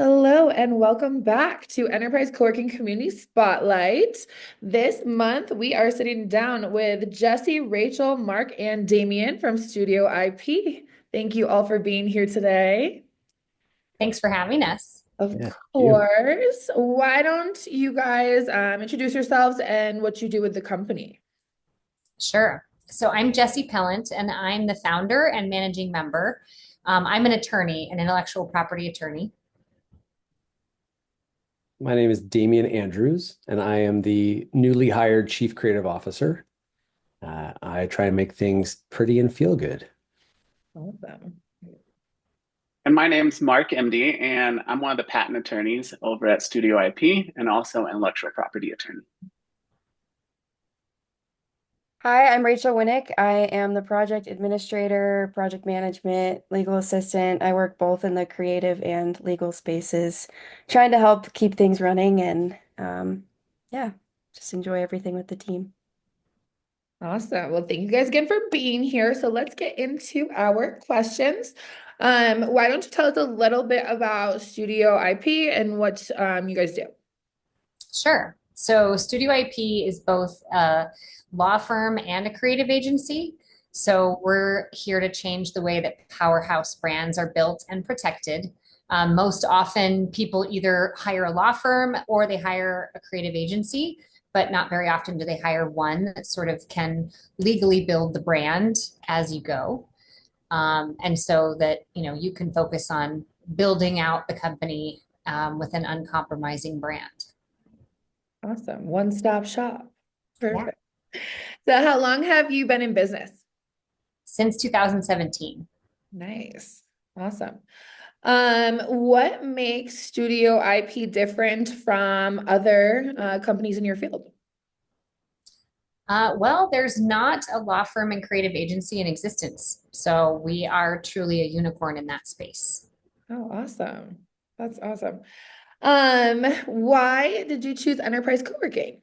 Hello and welcome back to Enterprise Coworking Community Spotlight. This month we are sitting down with Jessie, Rachel, Mark, and Damien from Studio IP. Thank you all for being here today. Thanks for having us. Of Yeah, you. course. Why don't you guys introduce yourselves and what you do with the company? Sure. So I'm Jessie Pellant, and I'm the founder and managing member. I'm an attorney, an intellectual property attorney. My name is Damien Andrews, and I am the newly hired Chief Creative Officer. I try and make things pretty and feel good. Awesome. And my name's Mark, MD, and I'm one of the patent attorneys over at Studio IP and also intellectual property attorney. Hi, I'm Rachel Winnick. I am the project administrator, project management, legal assistant. I work both in the creative and legal spaces, trying to help keep things running and yeah, just enjoy everything with the team. Awesome. Well, thank you guys again for being here. So let's get into our questions. Why don't you tell us a little bit about Studio IP and what you guys do? Sure. So Studio IP is both a law firm and a creative agency. So we're here to change the way that powerhouse brands are built and protected. Most often, people either hire a law firm or they hire a creative agency, but not very often do they hire one that sort of can legally build the brand as you go. And so that you can focus on building out the company with an uncompromising brand. Awesome. One-stop shop. Yeah. Perfect. So how long have you been in business? Since 2017. Nice. Awesome. What makes Studio IP different from other companies in your field? Well, there's not a law firm and creative agency in existence. So we are truly a unicorn in that space. Oh, awesome. That's awesome. Why did you choose Enterprise Coworking?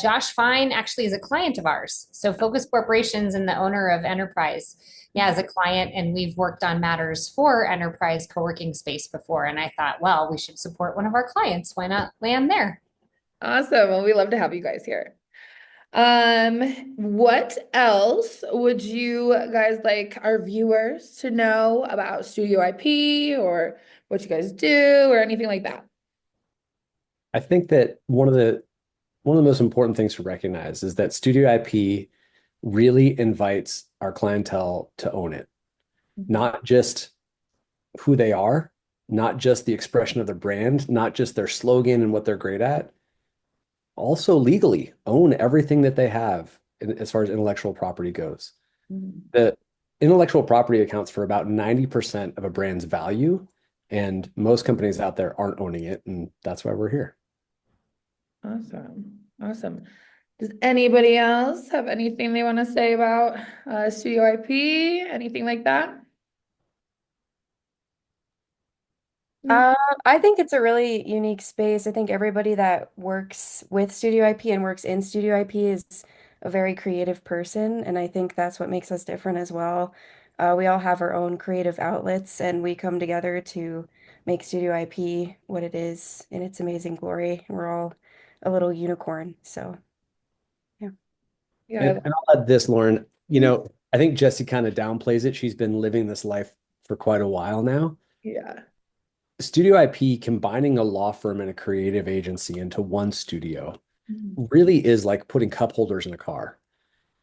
Josh Fine actually is a client of ours. So Focus Corporations and the owner of Enterprise, yeah, is a client, and we've worked on matters for Enterprise co-working space before. And I thought, well, we should support one of our clients. Why not land there? Awesome. Well, we love to have you guys here. What else would you guys like our viewers to know about Studio IP or what you guys do or anything like that? I think that one of the most important things to recognize is that Studio IP really invites our clientele to own it, not just who they are, not just the expression of their brand, not just their slogan and what they're great at, also legally own everything that they have as far as intellectual property goes. Mhm. The intellectual property accounts for about 90% of a brand's value, and most companies out there aren't owning it, and that's why we're here. Awesome. Awesome. Does anybody else have anything they want to say about Studio IP? Anything like that? No? Uh, I think it's a really unique space. I think everybody that works with Studio IP and works in Studio IP is a very creative person, and I think that's what makes us different as well. We all have our own creative outlets, and we come together to make Studio IP what it is in its amazing glory. We're all a little unicorn, so yeah. Yeah. And I'll add this, Lauren. I think Jessie kind of downplays it. She's been living this life for quite a while now. Yeah. Studio IP combining a law firm and a creative agency into one studio Mhm. really is like putting cup holders in a car.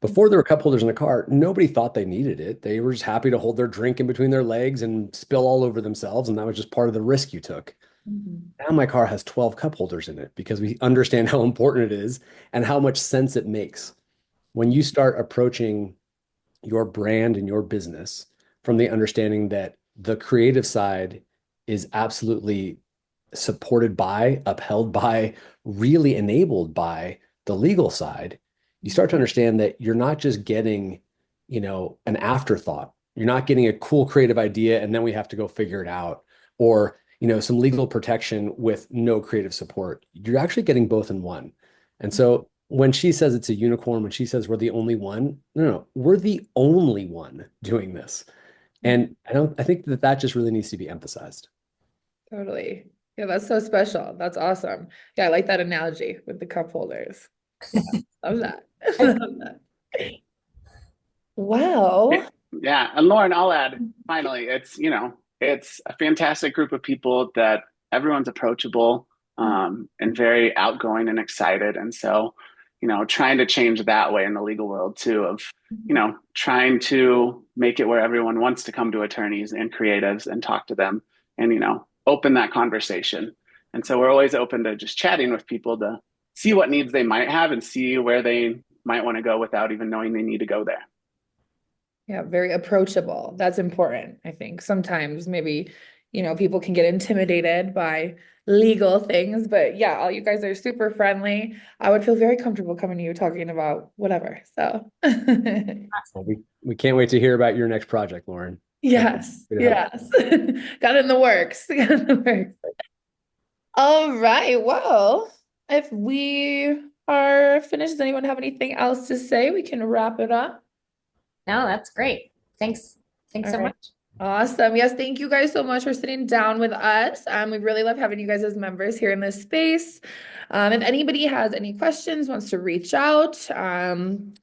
Before there were cup holders in a car, nobody thought they needed it. They were just happy to hold their drink in between their legs and spill all over themselves, and that was just part of the risk you took. Mhm. Now my car has 12 cup holders in it because we understand how important it is and how much sense it makes. When you start approaching your brand and your business from the understanding that the creative side is absolutely supported by, upheld by, really enabled by the legal side, you start to understand that you're not just getting, an afterthought. You're not getting a cool creative idea and then we have to go figure it out, or, some legal protection with no creative support. You're actually getting both in one. And so when she says it's a unicorn, when she says we're the only one, no, no, we're the only one doing this. And I think that just really needs to be emphasized. Totally. Yeah, that's so special. That's awesome. Yeah, I like that analogy with the cup holders. Yeah, love that. Love that. Yeah, Well, yeah. And Lauren, I'll add, finally, it's a fantastic group of people that everyone's approachable, and very outgoing and excited. And so, trying to change that way in the legal world too, of, trying to make it where everyone wants to come to attorneys and creatives and talk to them and, open that conversation. And so we're always open to just chatting with people to see what needs they might have and see where they might want to go without even knowing they need to go there. yeah, very approachable. That's important, I think. Sometimes maybe, people can get intimidated by legal things, but yeah, all you guys are super friendly. I would feel very comfortable coming to you talking about whatever. So, Well, we can't wait to hear about your next project, Lauren. yes, yes. Got it in the works. Got it in the works. All right. Well, if we are finished, does anyone have anything else to say? We can wrap it up. No, that's great. Thanks. Thanks All so right. much. Awesome. Yes, thank you guys so much for sitting down with us. We really love having you guys as members here in this space. If anybody has any questions, wants to reach out,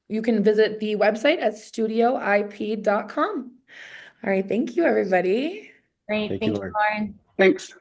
you can visit the website at studioip.com. All right. Thank you, everybody. Great. Thank you, Thank you, Lauren. Lauren. Thanks.